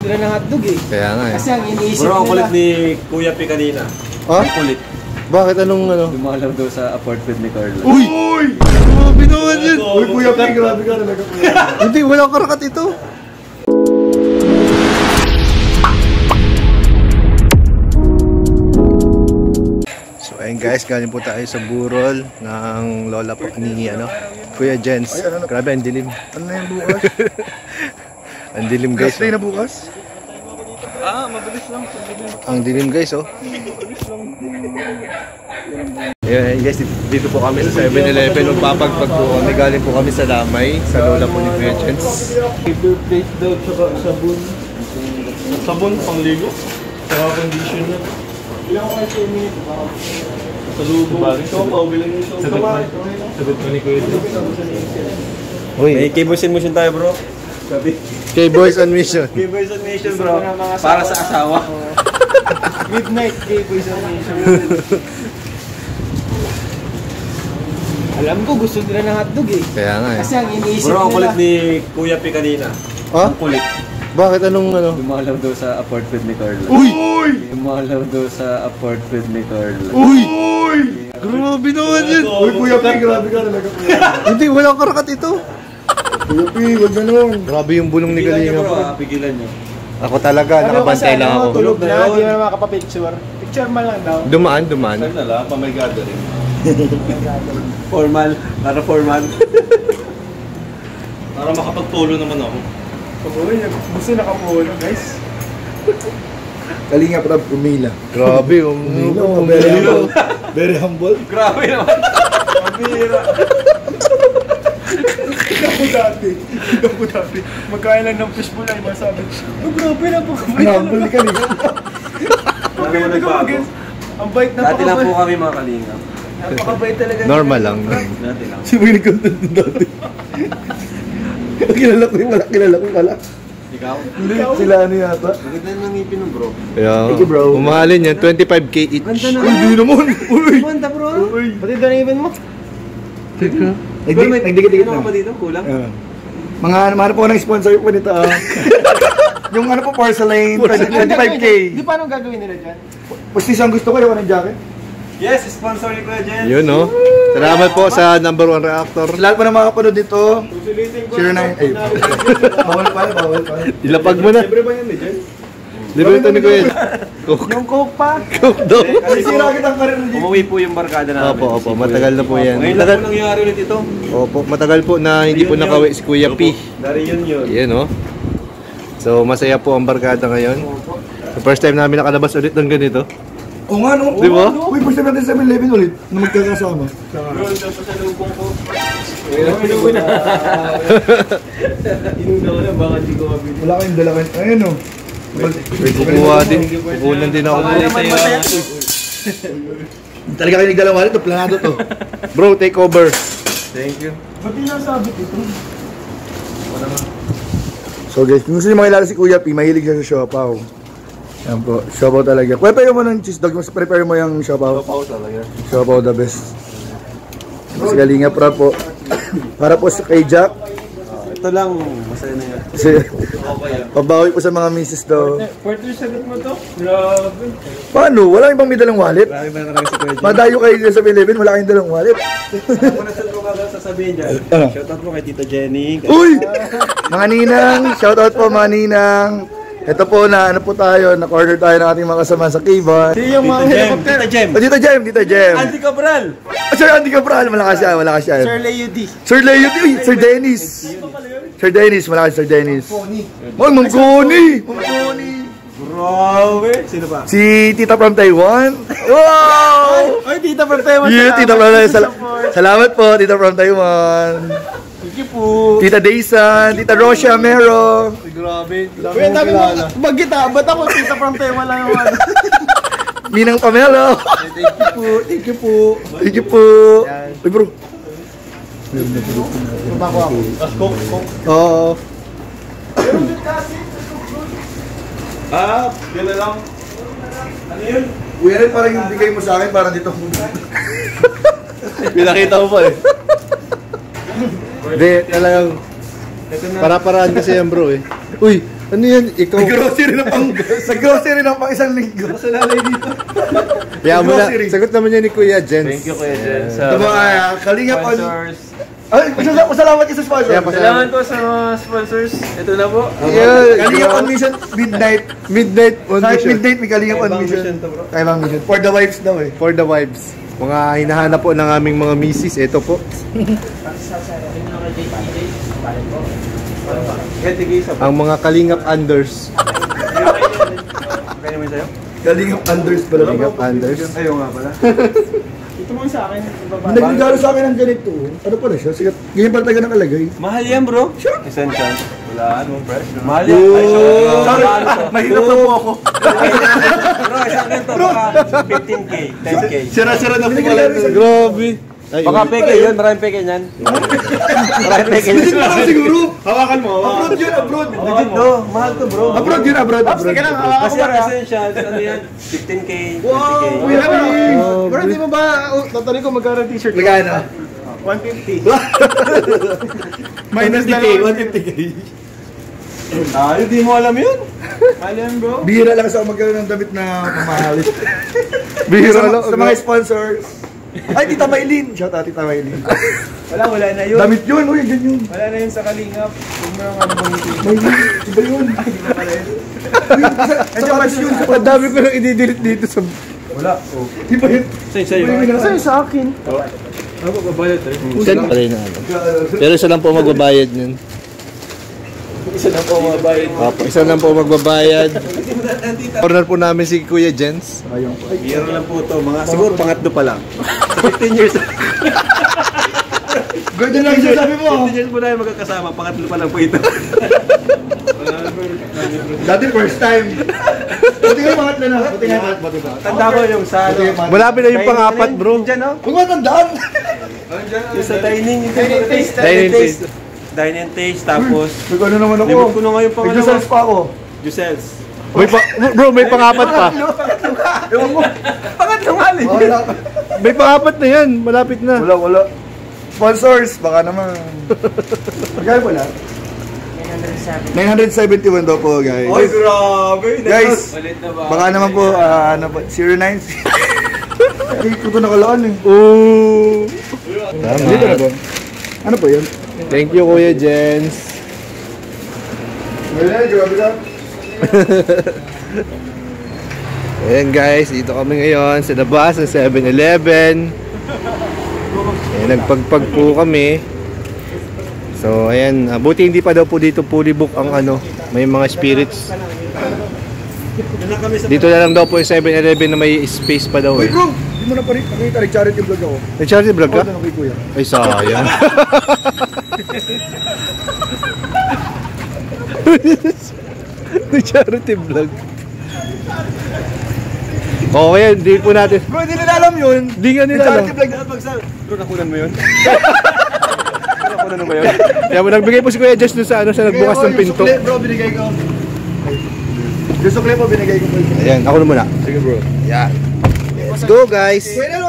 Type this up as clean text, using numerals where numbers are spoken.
sila ng hotdog eh. Kaya nga eh. Kasi ang iniisip bro, ang nila. kulit ni Kuya P kanina. Ah? Ang kulit. Bakit anong ano? Dumalaw daw sa apartment ni Carla. Uy! Grabe naman yun! Uy, Kuya P, grabe ka talaga. Hindi, walang karakat ito. So ayun guys, galing po tayo sa burol ng lola po ni Kuya Jens. Grabe, ang dilim. Ano na yung bukas? Ang dilim guys. Last day na bukas? Mabilis lang. Ang dilim guys oh. Ayan guys, dito po kami sa 7-Eleven. Magpapagpag po kami. Galing po kami sa Lamay, sa lola po ni Kuya Jens. Paper plate daw, tsaka sabon. Sabon, pangligo. Tsaka conditioner. Ilang ko kayo 2 minutes? Salubong. Ikaw, paubilang yung show. Sagot ko ni Kuya Jens. May K-Boys and Mission tayo bro. Sabi. K-Boys on Mission. K-Boys and Mission bro. Para sa asawa. Midnight K-Boys on Mission. Alam ko gusto nila ng hotdog eh. Kaya nga eh. Kasi ang iniisip Bro, ang kulit nila. ni Kuya P kanina. Ah? Ang kulit. Bakit anong ano? Dumalaw daw sa apartment ni Carla. Uy! Dumalaw daw sa apartment ni Carla. Uy! Grabe naman yun! Uy, Kuya P, grabe ka talaga. Hindi, walang karakat ito. Kuya P, wag na nun. Grabe yung bulong ni Pigilan niyo Kalinga bro, po. pigilan niyo. Ako talaga, nakabantay lang ako. Tulog na, Tulog na yun. di na makapapicture. Picture man lang daw. Dumaan. Saan na lang, pa may gathering. Formal, para formal. Para makapagtulo naman ako. Uy, gusto nakapulo guys. Kalinga Prab, umila. Grabe, Very humble. Very humble. Grabe naman. Pambira. Ikaw po dati. Magkain lang ng fishbowl ay masabi. Oh, grabe na po. Humble ni Kalinga. Grabe mo nagbago. Ang bait na Dati lang po kami mga kalinga. Napakabait talaga. normal lang. Dati lang. Sino yung nag-content din dati? Kilala ko yung kilala ko pala. Ikaw? Hindi, sila ano yata. Maganda ng ngipin ng bro. Kaya, Thank you, bro. umahalin yan, 25k each. Ganda na. Uy, di naman. Uy. Ganda bro. Pati doon ang even mo. Teka. Nagdikit-dikit Ano na. pa dito? Kulang? Mga ano po ng sponsor ko nito. Yung ano po, porcelain, 25k. Di paano gagawin nila dyan? Pustis ang gusto ko, yung anong jacket. Yes, sponsor ni Kuya Jen. Yun no. Salamat po sa number 1 reactor. Lahat po ng mga kapanood dito, Susulitin ko. 09. Ay, bawal pala. Ilapag mo na. Libre ba yan ni Jen? Libre ito ni Kuya. Coke. Yung coke pa. Coke daw. Kasi sira kitang karir dito. Umuwi po yung barkada namin. Opo, matagal na po yan. Ngayon lang po nangyari ulit ito. Opo, matagal po na hindi po nakawi si Kuya P. Dari yun. Yan no. So, masaya po ang barkada ngayon. So, first time namin nakalabas ulit ng ganito. Oo nga, no? Di ba? Uy, first time natin sa 7-Eleven ulit, na magkakasama. Bro, ito pa sa lubong ko. Inuna ko na, baka di ko mabili. Wala kayong dala kayo. Ayun, no? Kukuha din. Kukunan din ako. Talaga kayo nagdala wallet, to planado to. Bro, take over. Thank you. Ba't di nasabit ito? So guys, kung gusto nyo makilala si Kuya P, mahilig siya sa siopaw. Yan po, siopaw talaga. Prepare mo ng cheese dog, mas prepare mo yung siopaw. Siopaw talaga. Siopaw the best. Mas Kalinga Prab po. Para po sa kay Jack. Ito lang, masaya na yan. Kasi pabawi po sa mga misis daw. Partner, sagot mo to? Grabe. Paano? Wala kayong bang may dalang wallet? Marami ba na si Kuya Jen? Madayo kayo sa 7-Eleven, wala kayong dalang wallet. Ako na saan ko kagad sasabihin dyan. Shoutout mo kay Tita Jenny. Uy! Mga ninang, shoutout po mga ninang. Ito po na ano po tayo, na-order tayo ng ating mga kasama sa K-Bar. Di yung mga helicopter. Tita Jem. Oh, Dito Jem. Andy Cabral. Sir Andy Cabral, malakas siya. Sir Leody. Sir Leo, Sir Dennis. Sir Dennis, malakas Sir Dennis. Oh, Mangkoni. Grabe. Sino pa? Si Tita from Taiwan. Wow! Ay, tita from Taiwan. Yeah, Tita from Taiwan. Salamat po, Tita from Taiwan. Thank you po. Tita Daysan, Tita Rosia Mero. Grabe. Wait, dami mo bagita. Ba't ako tita from Taiwan lang naman? Ninang Pamelo. Thank you po. Thank you po. Uy bro. Bako ako. Oo. Gila lang. Ano yun? Kuya rin parang yung bigay mo sa akin parang dito. Pinakita mo pa eh. Hindi, talagang para-paraan kasi yan bro eh. Uy, Ano yan? Ikaw? Sa grocery ng pang isang linggo. Sa lalay dito. Kaya mo na, Grocery. sagot naman yan ni Kuya Jens. Thank you, Kuya Jen. Ito mga Kalingap on... Sponsors. Ay, pasalamat kayo sa sponsor. Yeah, Salamat po sa mga sponsors. Ito na po. Kalingap on mission, midnight. Midnight on Kahit mission. midnight, may Kalingap on Kaibang mission. mission to, bro. Kaibang mission. For the wives daw eh. For the vibes. Mga hinahanap po ng aming mga misis. Ito po. Ang mga Kalingap Anders. Kaya naman sa'yo? Kalingap unders pala. Kalingap Anders. Ayaw nga pala. Ito mo sa akin. Nagregalo sa akin ng ganito. Ano pala siya? Sigat. Ganyan pala taga nakalagay. Mahal yan, bro. Sure. Isang chance. Wala, ano, fresh. Mahal yan. Ay, Mahirap na po ako. Bro, isang ganito. Baka 15K, 10K. Sira-sira na po pala. Grabe. Ay, Baka peke yun. Maraming peke niyan. Maraming peke Hindi niyan. pa siguro. Hawakan mo. Abroad yun, abroad. Legit, bro. Mahal to, bro. Abroad yun, abroad. Sige lang, hawakan Kasi mo ang na. essentials, ano yan? 15K, 20K. Kuya, pero hindi mo ba, tatanong ko magkano t-shirt? Magkano? 150. Minus na lang. 150k. Ah, hindi mo alam yun. Mahal yan, bro. Bihira lang sa magkaroon ng damit na pamahal. Bihira lang. Sa mga sponsors. Ay, Tita Maylin. Shout out, Tita Maylin. Wala na yun. Damit yun, uy, ganyan. Wala na yun sa Kalingap. Huwag mo yung ano bang Maylin, iba yun. Hindi pala yun. Sa kalis yun. Ang dami ko nang i-delete dito sa... Iba yun. Sa'yo. Sa'yo sa akin. Ako, babayad tayo. Siyempre na ano. Pero isa lang po magbabayad nun. Isa na po mabayad. Opo, isa lang po magbabayad. Corner po namin si Kuya Jens. Biro lang po to. Mga siguro pangatlo pa lang. 15 years. Gordon lang siya sabi mo. 15 years po na yung magkakasama. Pangatlo pa lang po ito. Dati first time. Buti nga pangatlo na. Buti nga pangatlo na. Tanda ko yung sa ano. Malapit na yung pang-apat, bro. Diyan, no? Huwag mo tandaan. Yung sa dining. Dining taste. Dining taste. Dining taste. Tapos, Nag-ano naman ako. limot ko na ngayon pang Nag-Jusels pa ako. Jusels. Bro, may pang-apat pa. Ewan mo. Pangatlo nga rin. Wala. May pang-apat na yan. Malapit na. Wala. Sponsors, baka naman. Magkano pala? 971 daw po, guys. Ay, grabe. Guys, baka naman po, ano po, 09. Ay, ito nakalaan eh. Ooh. Dito na ba? Ano po yun? Thank you, Kuya Jens. Wala, grabe lang. Ayan guys, dito kami ngayon sa labas ng 7-Eleven. Ayan, nagpagpag po kami. So ayan, buti hindi pa daw po dito fully book ang ano, may mga spirits. Dito na lang daw po yung 7-Eleven na may space pa daw Uy, eh. bro! Hindi mo na pa rin nakita, nag-charity vlog ako. Nag-charity vlog ka? Oo, doon ako kay kuya. Ay sayang. Nag-charity vlog. Okay, hindi po natin. Bro, hindi nila alam yun. Hindi nga nila alam. Nag-charity vlog. Bro, nakunan mo yun? Nakunan mo yun? Kaya mo nagbigay po si Kuya Jess doon sa ano, sa nagbukas ng pinto. Yung sukle, bro, binigay ko. Yung sukle po, binigay ko. Ayan, ako na muna. Sige bro. Yan. Let's go guys. Pwede,